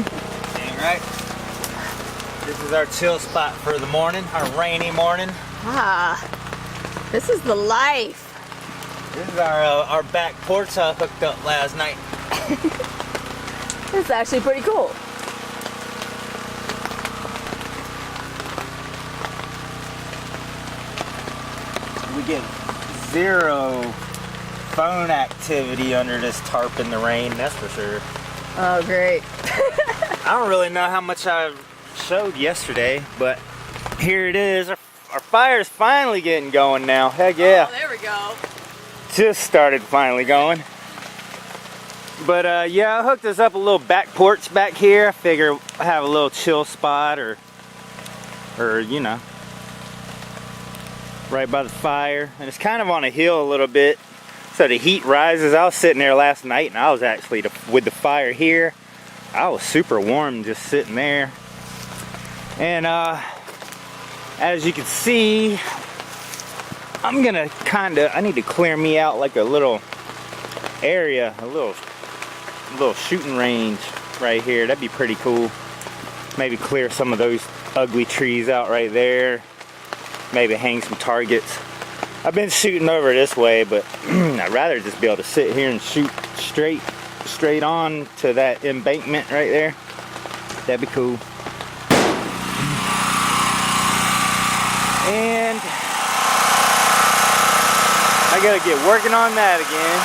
Dang right. This is our chill spot for the morning, our rainy morning. Ah, this is the life. This is our back porch I hooked up last night. It's actually pretty cool. We get zero phone activity under this tarp in the rain, that's for sure. Oh, great. I don't really know how much I showed yesterday, but here it is. Our fire's finally getting going now. Heck yeah. Oh, there we go. Just started finally going. But yeah, I hooked us up a little back porch back here. I figure I have a little chill spot or you know, right by the fire. And it's kind of on a hill a little bit, so the heat rises. I was sitting there last night and I was actually with the fire here. I was super warm just sitting there. And as you can see, I'm gonna I need to clear me out like a little area, a little shooting range right here. That'd be pretty cool. Maybe clear some of those ugly trees out right there. Maybe hang some targets. I've been shooting over this way, but I'd rather just be able to sit here and shoot straight on to that embankment right there. That'd be cool. And I gotta get working on that again.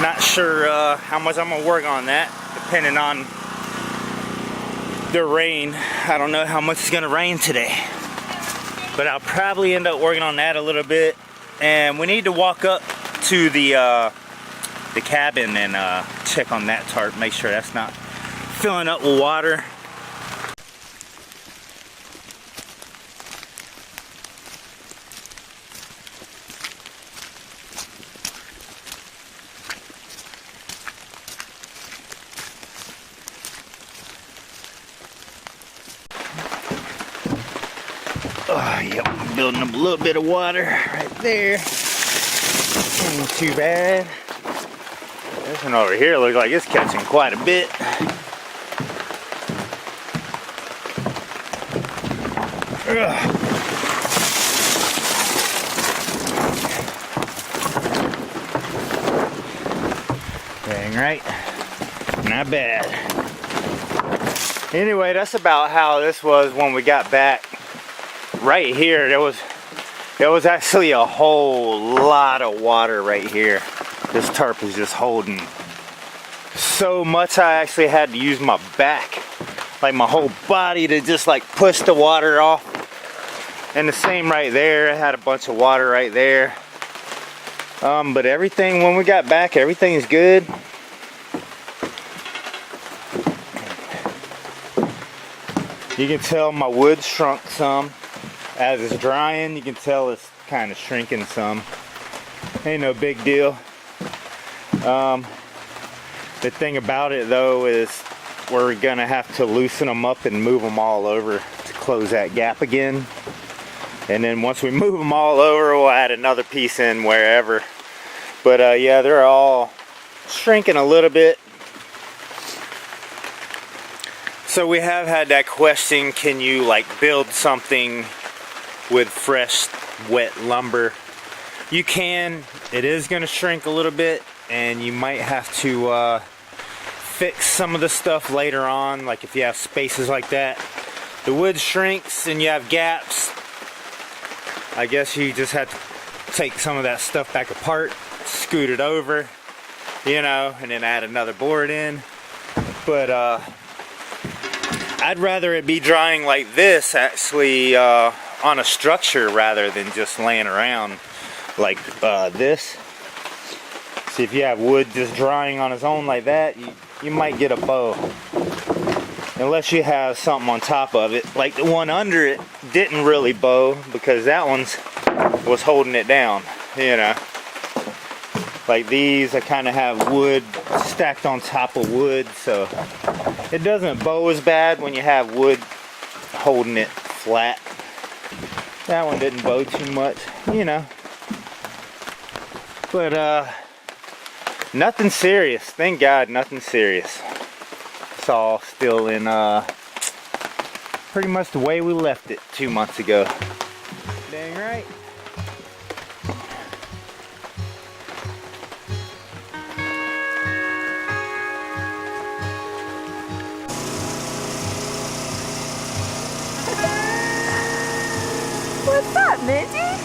Not sure how much I'm gonna work on that, depending on the rain. I don't know how much it's gonna rain today, but I'll probably end up working on that a little bit. And we need to walk up to the cabin and check on that tarp, make sure that's not filling up with water. Oh, yep, I'm building up a little bit of water right there. Ain't too bad. This one over here looks like it's catching quite a bit. Ugh. Dang right. Not bad. Anyway, that's about how this was when we got back. Right here, there was actually a whole lot of water right here. This tarp is just holding so much. I actually had to use my back, like my whole body, to just like push the water off. And the same right there. I had a bunch of water right there. But everything, when we got back, everything's good. You can tell my wood shrunk some. As it's drying, you can tell it's kind of shrinking some. Ain't no big deal. The thing about it though is we're gonna have to loosen them up and move them all over to close that gap again. And then once we move them all over, we'll add another piece in wherever. But yeah, they're all shrinking a little bit. So we have had that question, can you like build something with fresh wet lumber? You can. It is going to shrink a little bit, and you might have to fix some of the stuff later on, like if you have spaces like that. The wood shrinks and you have gaps. I guess you just have to take some of that stuff back apart, scoot it over, you know, and then add another board in. But I'd rather it be drying like this actually on a structure rather than just laying around like this. See, if you have wood just drying on its own like that, you might get a bow. Unless you have something on top of it. Like the one under it didn't really bow because that one's was holding it down, you know. Like these, I kind of have wood stacked on top of wood, so it doesn't bow as bad when you have wood holding it flat. That one didn't bow too much, you know. But Nothing serious. Thank God, nothing serious. It's all still in pretty much the way we left it 2 months ago. Dang right. What's up, Minty?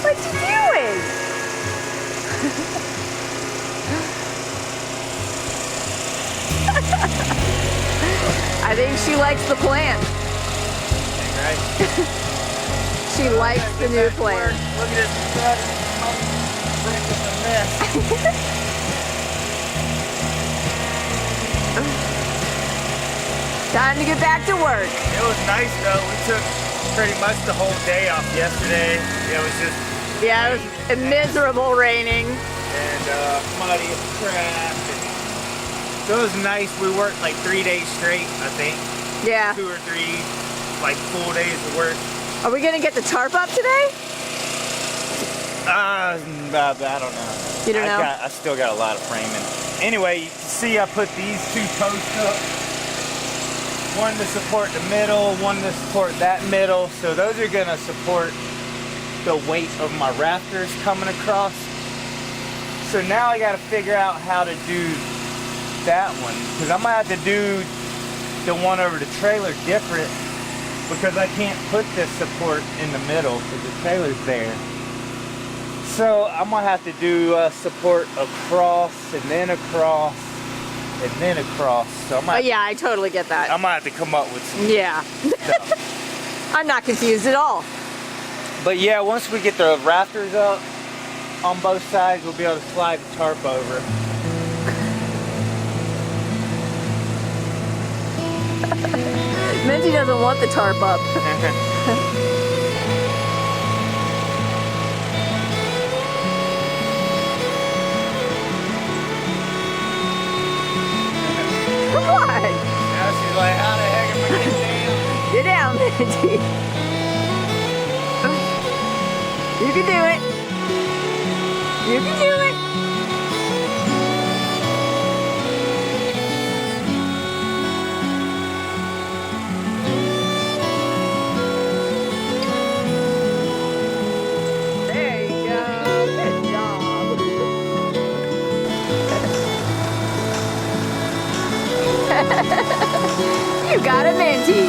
What you doing? I think she likes the plant. Right. She likes the new plant. Look at this breaking the mess. Time to get back to work. It was nice though. We took pretty much the whole day off yesterday. It was just Yeah, it was miserable raining. and muddy as crap. So it was nice. We worked like 3 days straight, I think. Yeah. 2 or 3 like full days of work. Are we gonna get the tarp up today? I don't know. You don't know? I still got a lot of framing. Anyway, you can see I put these 2 posts up. One to support the middle, one to support that middle. So those are gonna support the weight of my rafters coming across. So now I gotta figure out how to do that one. Because I'm gonna have to do the one over the trailer different because I can't put this support in the middle because the trailer's there. So I'm gonna have to do support across and then across and then across. So I'm Oh gonna, yeah, I totally get that. I'm gonna have to come up with some Yeah. stuff. I'm not confused at all. But yeah, once we get the rafters up on both sides, we'll be able to slide the tarp over. Minty doesn't want the tarp up. Come on. Now she's like, how the heck am I getting down? Get down, Minty. You can do it. You can do it. There you go. Good job. You got a Minty.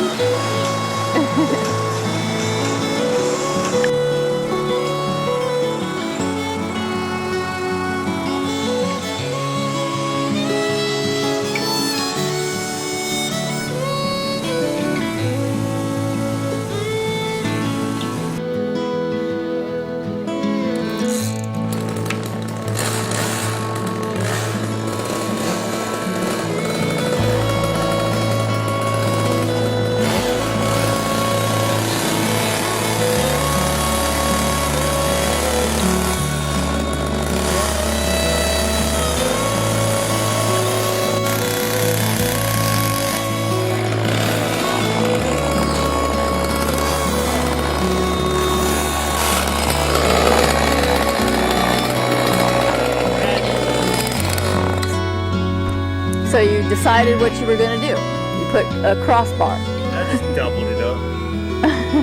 So you decided what you were going to do. You put a crossbar. I just doubled it up.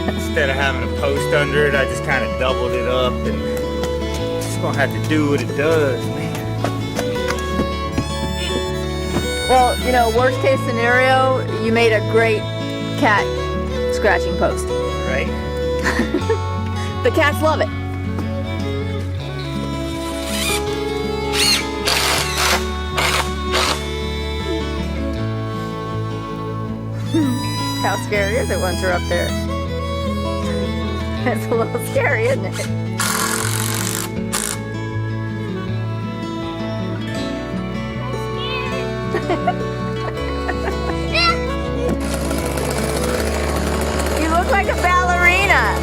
Instead of having a post under it, I just kind of doubled it up and it's gonna have to do what it does, man. Well, you know, worst case scenario, you made a great cat scratching post. Right? The cats love it. How scary is it once you're up there? It's a little scary, isn't it? You look like a ballerina.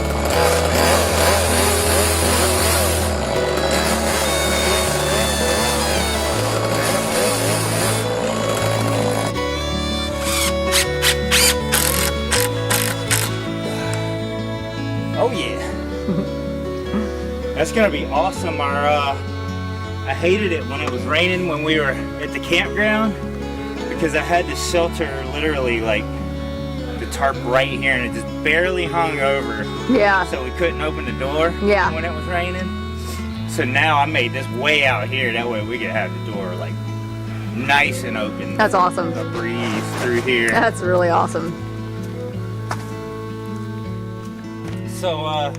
Oh yeah. gonna be awesome. I hated it when it was raining when we were at the campground because I had to shelter literally like the tarp right here and it just barely hung over. Yeah. So we couldn't open the door when it was raining. So now I made this way out here. That way we could have the door like nice and open. That's awesome. A breeze through here. That's really awesome. So I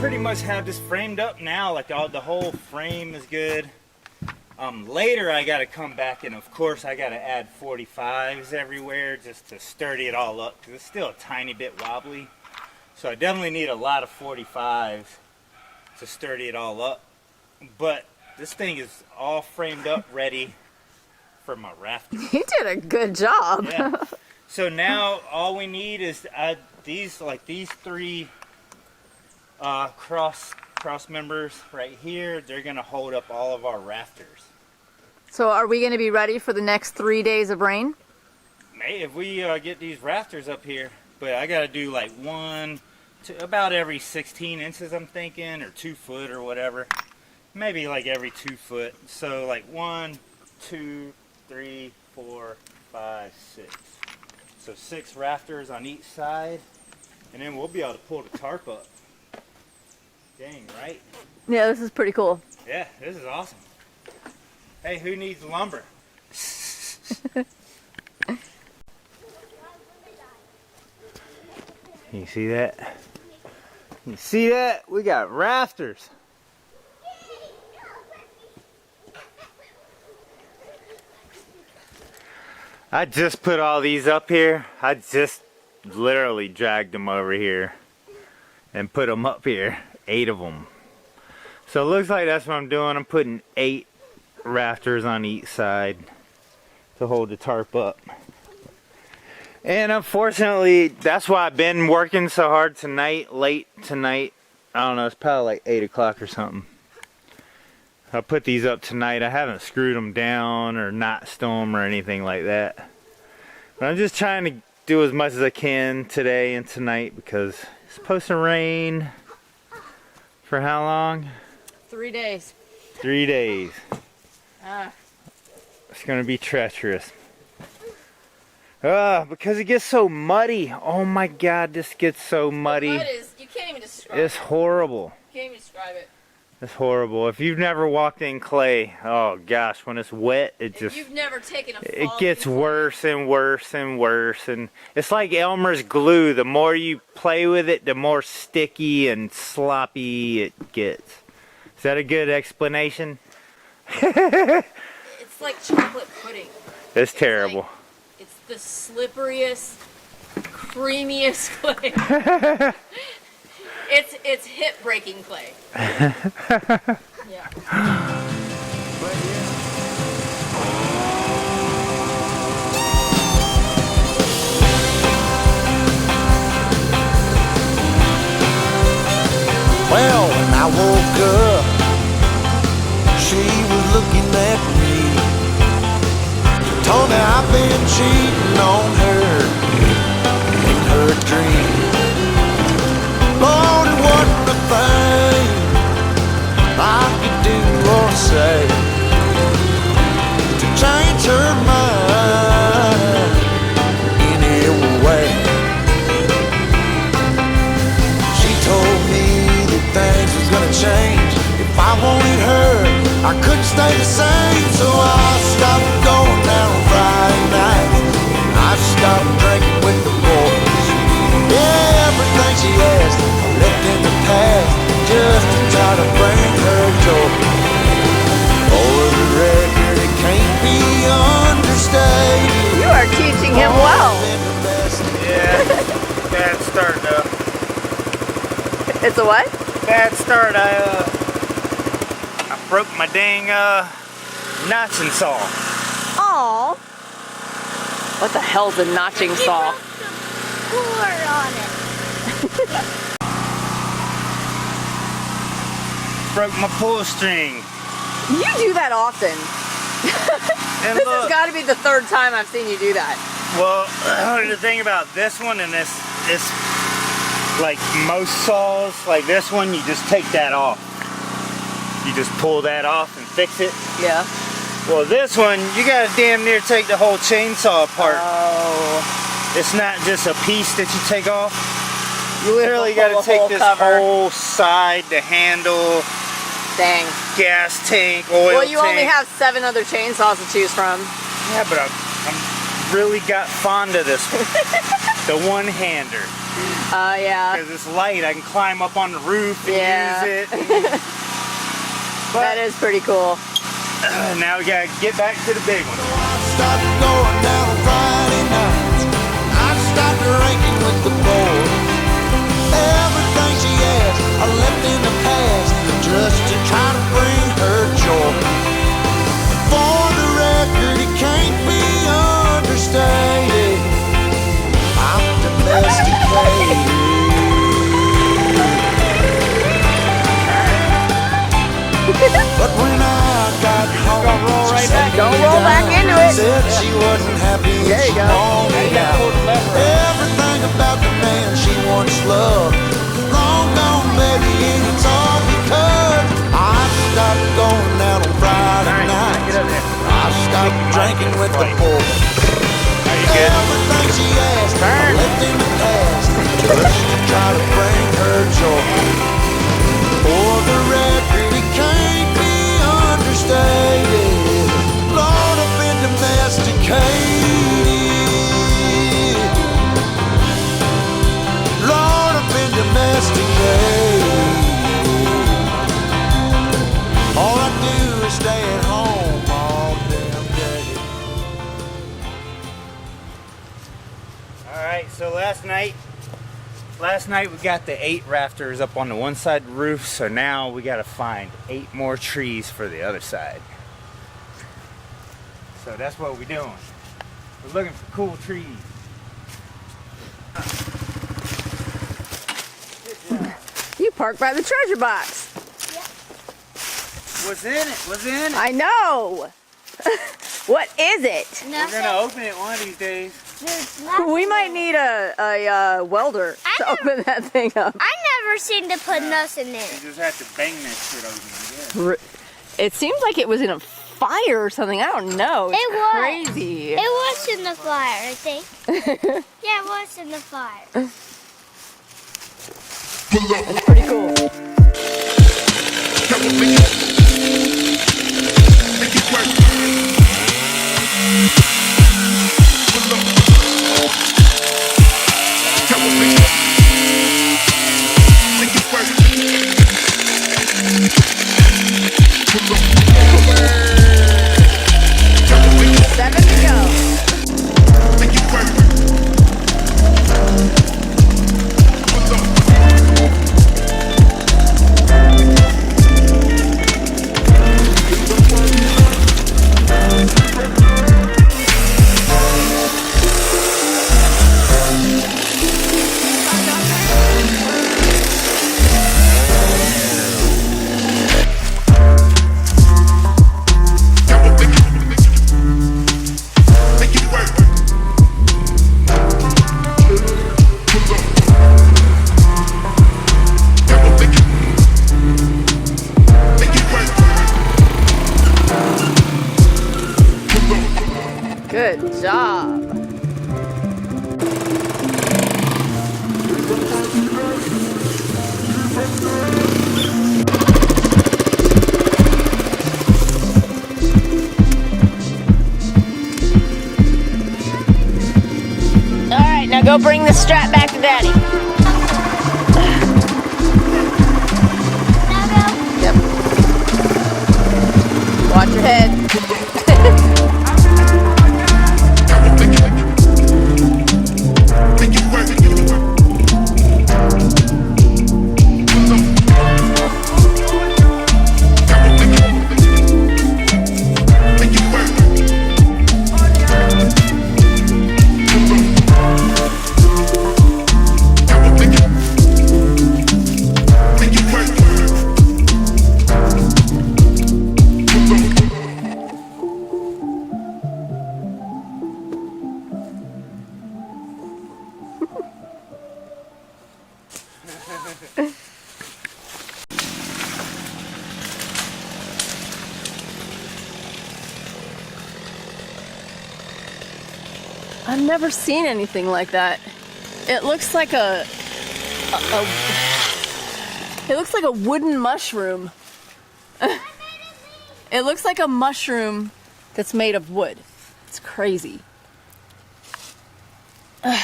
pretty much have this framed up now. Like the whole frame is good. Later I got to come back and of course I got to add 45s everywhere just to sturdy it all up because it's still a tiny bit wobbly. So I definitely need a lot of 45s to sturdy it all up. But this thing is all framed up ready for my rafter. You did a good job. Yeah. So now all we need is to add these three cross members right here. They're gonna hold up all of our rafters. So are we going to be ready for the next 3 days of rain? May if we get these rafters up here, but I gotta do like about every 16 inches I'm thinking, or 2 foot or whatever. Maybe like every 2 foot. So like 1, 2, 3, 4, 5, 6. So 6 rafters on each side, and then we'll be able to pull the tarp up. Dang, right? Yeah, this is pretty cool. Yeah, this is awesome. Hey, who needs lumber? You see that? You see that? We got rafters. I just put all these up here. I just literally dragged them over here and put them up here. 8 of them. So it looks like that's what I'm doing. I'm putting 8 rafters on each side to hold the tarp up. And unfortunately, that's why I've been working so hard tonight, late tonight. I don't know, it's probably like 8 o'clock or something. I put these up tonight. I haven't screwed them down or notched them or anything like that. But I'm just trying to do as much as I can today and tonight because it's supposed to rain for how long? 3 days. 3 days. It's going to be treacherous. Because it gets so muddy. Oh my God, this gets so muddy. The mud is, you can't even describe it. It's horrible. You can't even describe it. It's horrible. If you've never walked in clay, oh gosh, when it's wet, it just... You've never taken a fall. It gets worse and worse and worse. And it's like Elmer's glue. The more you play with it, the more sticky and sloppy it gets. Is that a good explanation? It's like chocolate pudding. It's terrible. Like, it's the slipperiest, creamiest clay. It's hip breaking clay. Yeah. Well, when I woke up, she was looking at me. Told me I've been cheating on her in her dream. Lord, it wasn't a thing I could do or say to change her mind any way. She told me that things was gonna change. If I wanted her, I couldn't stay the same. So I stopped going out on Friday nights. I stopped drinking with the boys. Yeah, everything she asked, I left in the past just to try to bring her joy. For the record, it can't be understated. You are teaching him well. Yeah, bad start though. It's a what? Bad start. I broke my dang notching saw. Aw. What the hell's a notching saw? Cord on it. Broke my pull string. You do that often. And This look, has got to be the 3rd time I've seen you do that. well, the thing about this one and this, like most saws, like this one, you just take that off. You just pull that off and fix it. Yeah. Well, this one, you gotta damn near take the whole chainsaw apart. Oh. It's not just a piece that you take off. You literally gotta whole take this cover. whole side, the handle, Dang. gas tank, oil Well, you tank. only have 7 other chainsaws to choose from. Yeah, but I'm really got fond of this one. The one-hander. Yeah. Because it's light, I can climb up on the roof and Yeah. use it. That is pretty cool. Now we gotta get back to the big one. I stopped going down on Friday nights. I stopped drinking with the boys. Everything she asked, I left in the past just to try to bring her joy. For the record, it can't be understated, I'm domesticated. But when I got home, Gonna roll right back. Don't roll back into it. said she wasn't happy and There you she go. wanted Now you gotta out. pull the lever up. Everything about the man she once loved, long gone, baby, and it's all because I stopped going out on Friday Alright, nights. get up there. I stopped drinking with the boys. Are you good? Everything she asked, I Turn. left in the past, just to try to bring her joy. For the record, it can't be understated, Lord, I've been domesticated. Lord, I've been domesticated. All I do is stay at home all damn day. Alright, so last night we got the 8 rafters up on the one side of the roof, so now we gotta find 8 more trees for the other side. So that's what we're doing. We're looking for cool trees. You parked by the treasure box. What's in it? What's in it? I know. What is it? We're gonna open it one of these days. We might need a welder I to know. open that thing up. I never seem to put nothing in You it. just have to bang this shit open. Yeah. It seems like it was in a fire or something. I don't know. It's It was. crazy. It was in the fire, I think. Yeah, it was in the fire. It's pretty cool. Seven to go. Good job. All right, now go bring the strap back to Daddy. Now go. Yep. Watch your head. I've never seen anything like that. It looks like it looks like a wooden mushroom. It looks like a mushroom that's made of wood. It's crazy. Mushroom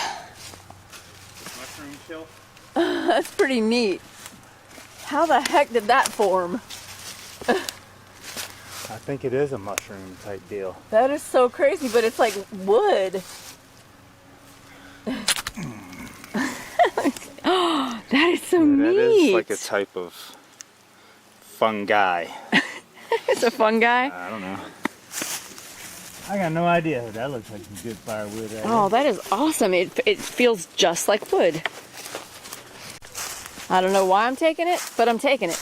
shelf? That's pretty neat. How the heck did that form? I think it is a mushroom type deal. That is so crazy, but it's like wood. Oh, that is so neat. That is like a type of fungi. It's a fungi? I don't know. I got no idea. That looks like some good firewood. Right Oh, that is awesome. It feels just like wood. I don't know why I'm taking it, but I'm taking it.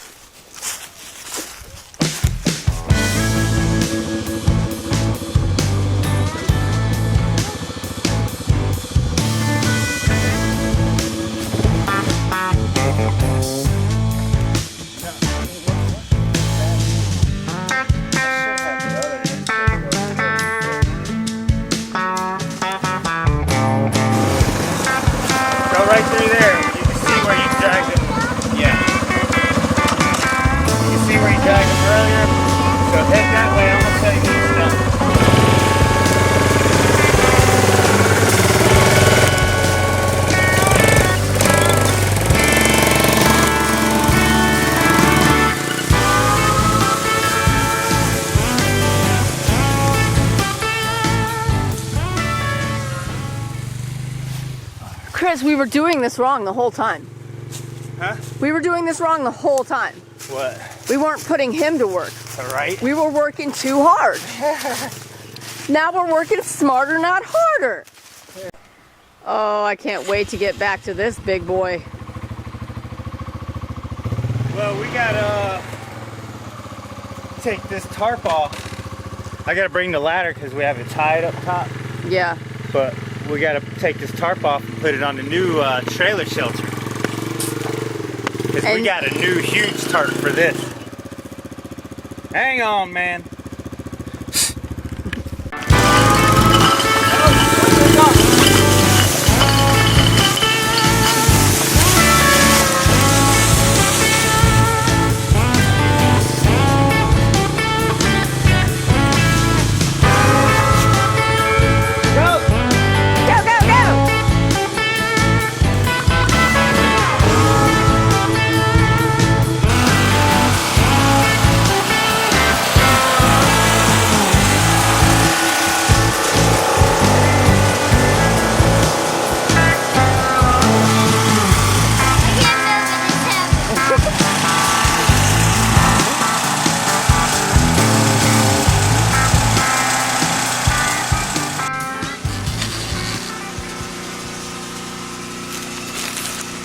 Right through there, you can see where you dragged him. Yeah. You can see where you dragged him earlier. So head that way, I'm gonna tell you where it's done. Chris, we were doing this wrong the whole time. Huh? We were doing this wrong the whole time. What? We weren't putting him to work. Alright. We were working too hard. Now we're working smarter, not harder. Oh, I can't wait to get back to this big boy. Well, we gotta take this tarp off. I gotta bring the ladder because we have it tied up top. Yeah. But we gotta take this tarp off and put it on the new trailer shelter. Because we got a new huge tarp for this. Hang on, man.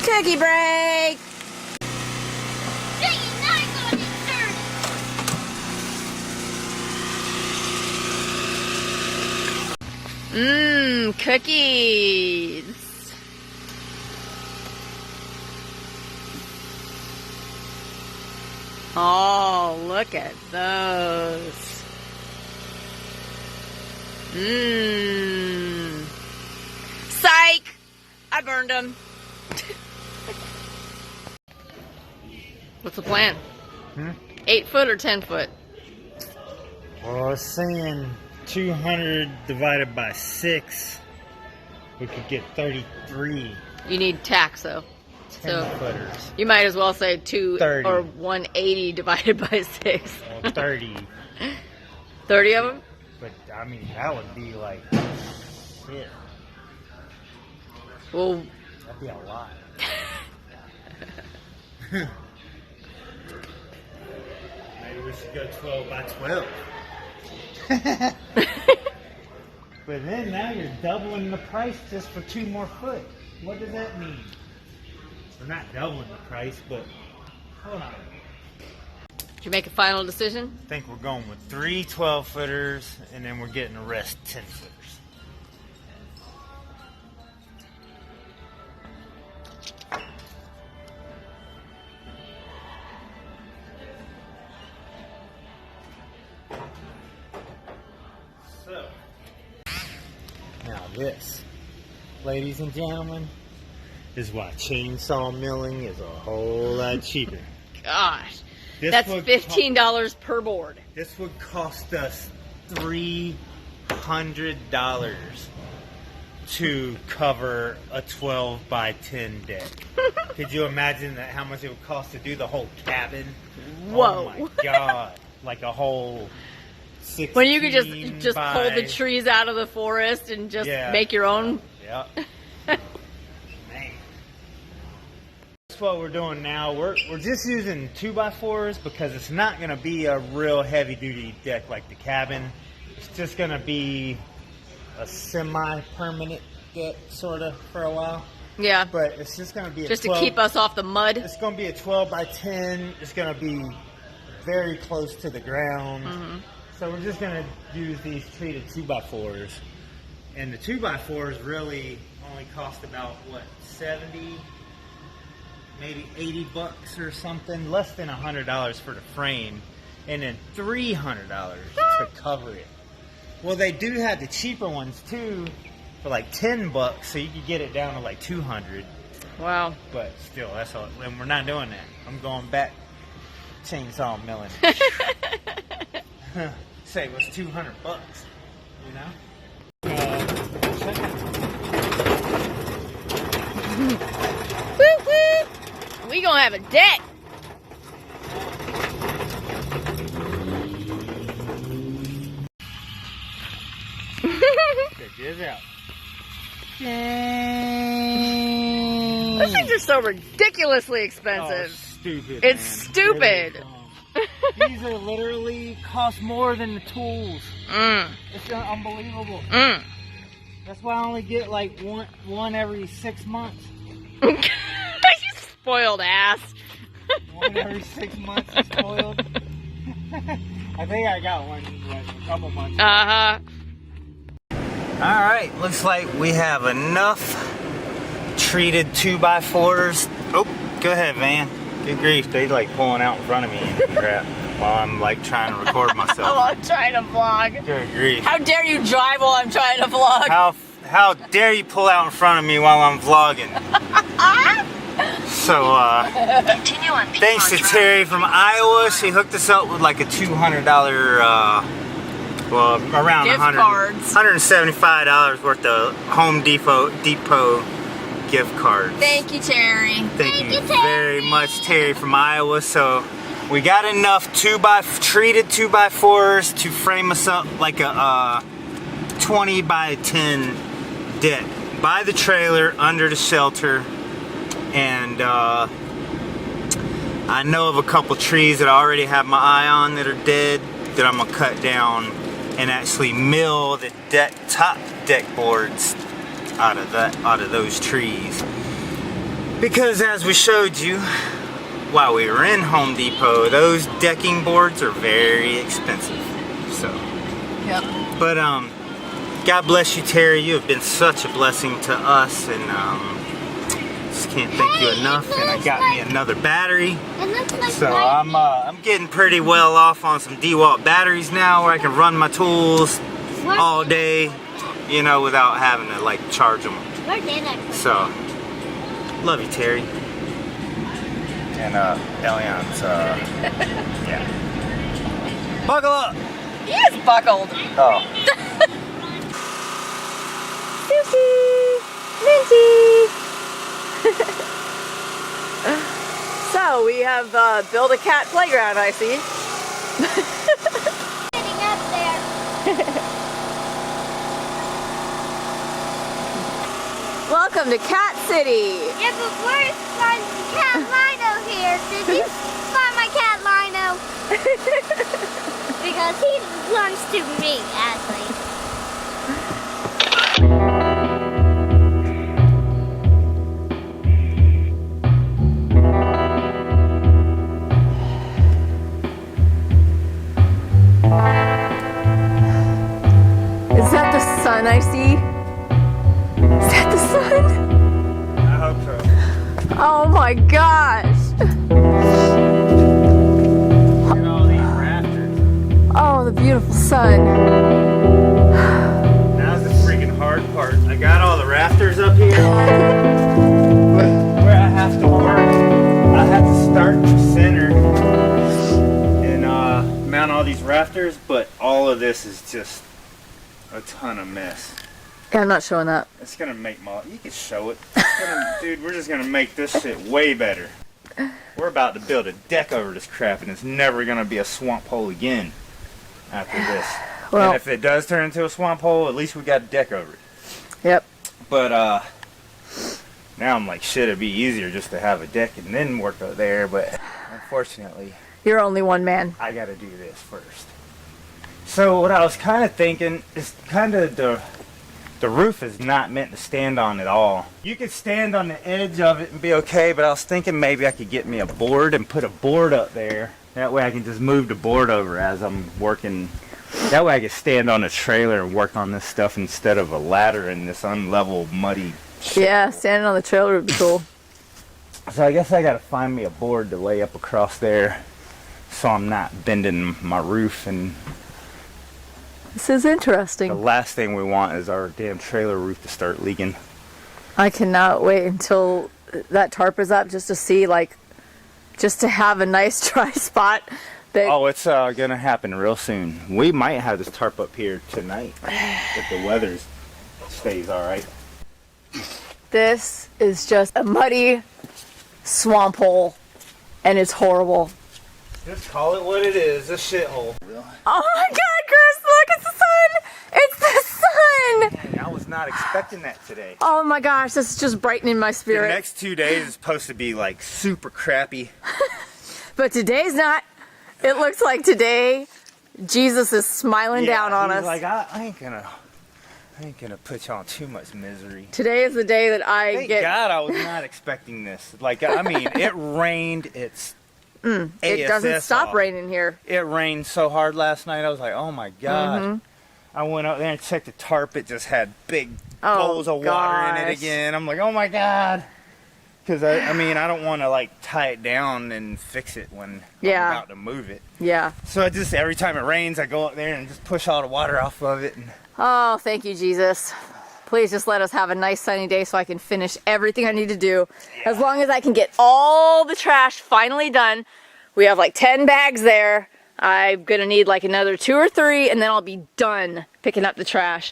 Cookie break! Mmm, cookies! Oh, look at those. Mmm. Psych! I burned them. What's the plan? 8 foot or 10 foot? Well, I was saying 200 divided by 6, we could get 33 You need tacks though. 10 footers. You might as well say 2 30. or 180 divided by 6. Well, 30. 30 of them? But, I mean, that would be like, shit. Well, That'd be a lot. Maybe we should go 12 by 12. But then now you're doubling the price just for 2 more foot. What does that mean? We're not doubling the price, but hold on. did you make a final decision? I think we're going with 3 12-footers, and then we're getting the rest 10-footers. So, now this, ladies and gentlemen, is why chainsaw milling is a whole lot cheaper. Gosh, This that's would $15 per board. This would cost us $300 to cover a 12 by 10 deck. Could you imagine that? How much it would cost to do the whole cabin? Whoa. Oh my God! Like a whole 16 When you could just by... pull the trees out of the forest and just make your own. Yeah. Man. That's what we're doing now. We're just using 2x4s because it's not going to be a real heavy duty deck like the cabin. It's just going to be a semi-permanent deck sort of for a while. Yeah. But it's just going to be just to keep us off the mud. It's going to be a 12 by 10. It's going to be very close to the ground. Mm-hmm. So we're just going to use these treated 2x4s. And the 2x4s really only cost about, what, 70, maybe 80 bucks or something. Less than $100 for the frame. And then $300 to cover it. Well, they do have the cheaper ones, too, for like 10 bucks. So you could get it down to like 200. Wow. But still, that's all. And we're not doing that. I'm going back chainsaw milling. Say it was 200 bucks, you know? Woo woo! We gonna have a deck. Check this out. Those things are so ridiculously expensive. Oh, stupid. It's man. stupid. These are literally cost more than the tools. It's unbelievable. That's why I only get like one every 6 months. You spoiled ass. One every 6 months is spoiled. I think I got one like a couple months ago. Alright, looks like we have enough treated 2x4s. Oh, go ahead, Van. Good grief, they like pulling out in front of me and crap while I'm like trying to record myself. While I'm trying to vlog. Good grief. How dare you drive while I'm trying to vlog? How dare you pull out in front of me while I'm vlogging? So, thanks to Terry from Iowa. She hooked us up with like a $200, well, around gift cards. $175 worth of Home Depot gift cards. Thank you, Terry. Thank you very much, Terry from Iowa. So, we got enough treated 2x4s to frame us up like a 20 by 10 deck by the trailer under the shelter. And I know of a couple trees that I already have my eye on that are dead that I'm gonna cut down and actually mill the top deck boards out of those trees. Because as we showed you while we were in Home Depot, those decking boards are very expensive. So, yep. But God bless you, Terry. You have been such a blessing to us, and just can't thank you enough. And I got me another battery. So I'm getting pretty well off on some DeWalt batteries now, where I can run my tools all day, you know, without having to like charge them. So, love you, Terry. And Elian's, yeah. Buckle up! He is buckled. Oh. Minty! So we have built a cat playground, I see. Getting up there. Welcome to Cat City. Yeah, but where's my cat Lino here? Did you find my cat Lino? Because he belongs to me, Ashley. Is that the sun I see? Is that the sun? I hope so. Oh my gosh. Look at all these rafters. Oh, the beautiful sun. Now's the freaking hard part. I Where I have to work, I have to start in the center and mount all these rafters, but all of this is just a ton of mess. Yeah, I'm not showing that. It's gonna make you can show it. Dude, we're just gonna make this shit way better. We're about to build a deck over this crap, and it's never gonna be a swamp hole again after this. Well, and if it does turn into a swamp hole, at least we got a deck over it. Yep. But now I'm like, shit, it'd be easier just to have a deck and then work out there. But unfortunately, You're only one man. I gotta do this first. So what I was kind of thinking is kind of the roof is not meant to stand on at all. You could stand on the edge of it and be okay, but I was thinking maybe I could get me a board and put a board up there. That way I can just move the board over as I'm working. That way I can stand on the trailer and work on this stuff instead of a ladder in this unlevel, muddy shit. Yeah, standing on the trailer would be cool. So I guess I gotta find me a board to lay up across there so I'm not bending my roof. And This is the interesting. last thing we want is our damn trailer roof to start leaking. I cannot wait until that tarp is up just to see, like, just to have a nice dry spot. That, Oh, it's gonna happen real soon. We might have this tarp up here tonight if the weather stays all right. This is just a muddy swamp hole, and it's horrible. Just call it what it is, a shithole. Oh my God, Chris! Look, it's the sun! It's the sun! Dang, I was not expecting that today. Oh my gosh, this is just brightening my The spirit. next 2 days is supposed to be like super crappy. But today's not. It looks like today Jesus is smiling down on he's us. like, I ain't gonna put y'all in too much misery. Today is the day that I Thank get. God I was not expecting this. Like, I mean, it rained. It's It doesn't ASS stop off. raining here. It rained so hard last night. I was like, oh my God. Mm-hmm. I went up there and checked the tarp. It just had big Oh, bowls of water in it gosh. again. I'm like, oh my God. Because, I mean, I don't want to, like, tie it down and fix it when Yeah. I'm about to move it. Yeah. So I just, every time it rains, I go up there and just push all the water off of it. And Oh, thank you, Jesus. Please just let us have a nice sunny day so I can finish everything I need to do. As long as I can get all the trash finally done. We have like 10 bags there. I'm gonna need like another 2 or 3, and then I'll be done picking up the trash.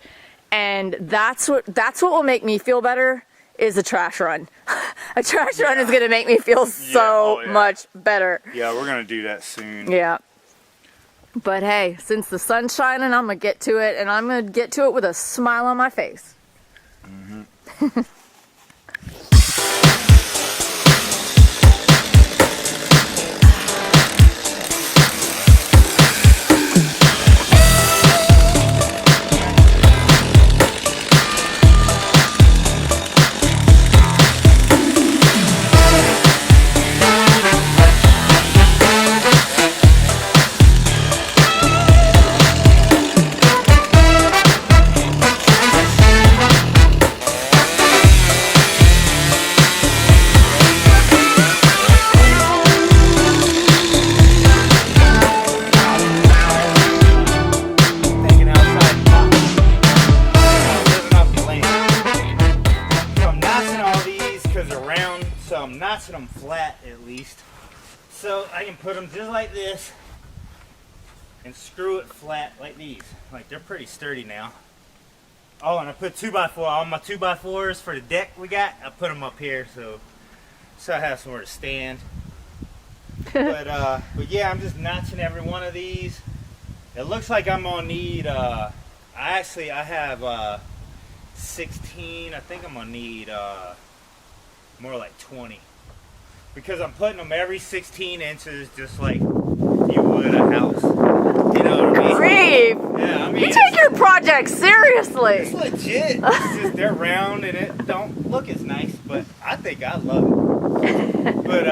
And that's what will make me feel better, is a trash run. A trash run is gonna make me feel so much better. yeah, we're going to do that soon. Yeah. But hey, since the sun's shining, I'm gonna get to it, and I'm gonna get to it with a smile on my face. Thinking outside the box. Living off the land. So I'm notching all these because they're round, so I'm notching them flat at least. So I can put them just like this and screw it flat like these. Like, they're pretty sturdy now. Oh, and I put 2x4, all my 2x4s for the deck we got, I put them up here so I have somewhere to stand. But yeah, I'm just notching every one of these. It looks like I'm gonna need, I have 16, I think I'm gonna need more like 20. Because I'm putting them every 16 inches just like you would a house. You know what I mean? Grief! Yeah, I mean, You take your project seriously! it's legit. It's just, they're round and it don't look as nice, but I think I love it. But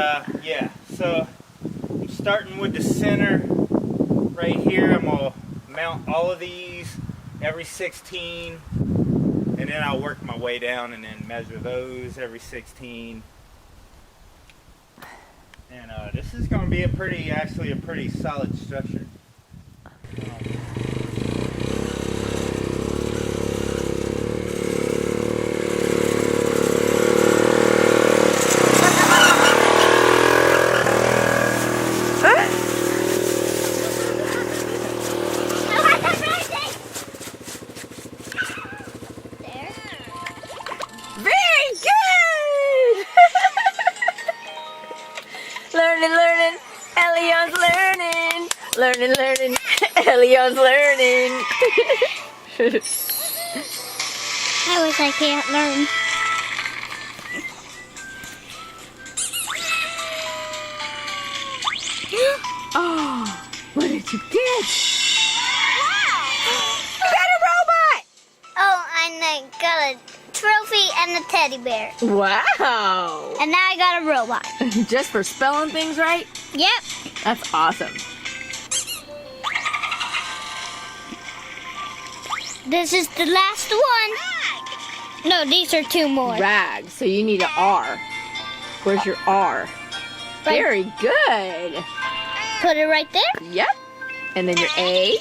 yeah, so I'm starting with the center right here. I'm gonna mount all of these every 16, and then I'll work my way down and then measure those every 16. And this is gonna be actually a pretty solid structure. Leon's learning. I wish I can't learn. Oh, what did you get? You got a robot! Oh, and I got a trophy and a teddy bear. Wow. And now I got a robot. Just for spelling things right? Yep. That's awesome. This is the last one. No, these are 2 more. Rag. So you need an R. Where's your R? Right. Very good. Put it right there. Yep. And then your A.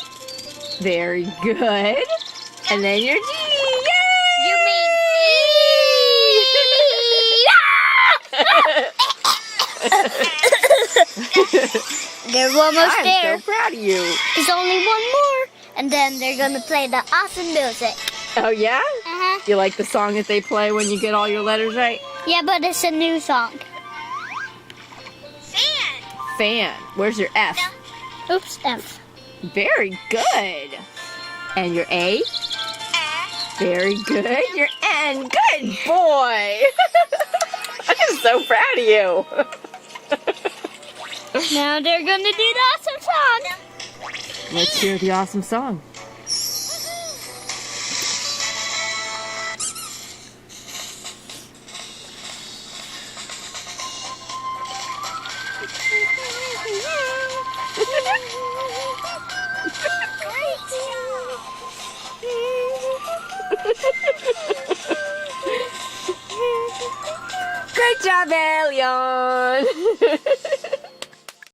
Very good. And then your G. Yay! You mean They're almost I'm there. so proud of you. There's only 1 more. And then they're going to play the awesome music. Oh, yeah? Uh-huh. You like the song that they play when you get all your letters right? Yeah, but it's a new song. Fan. Where's your F? Oops, F. Very good. And your A? Very good. Your N. Good boy. I'm so proud of you. Now they're going to do the awesome song. Let's hear the awesome song. Great job, Elion!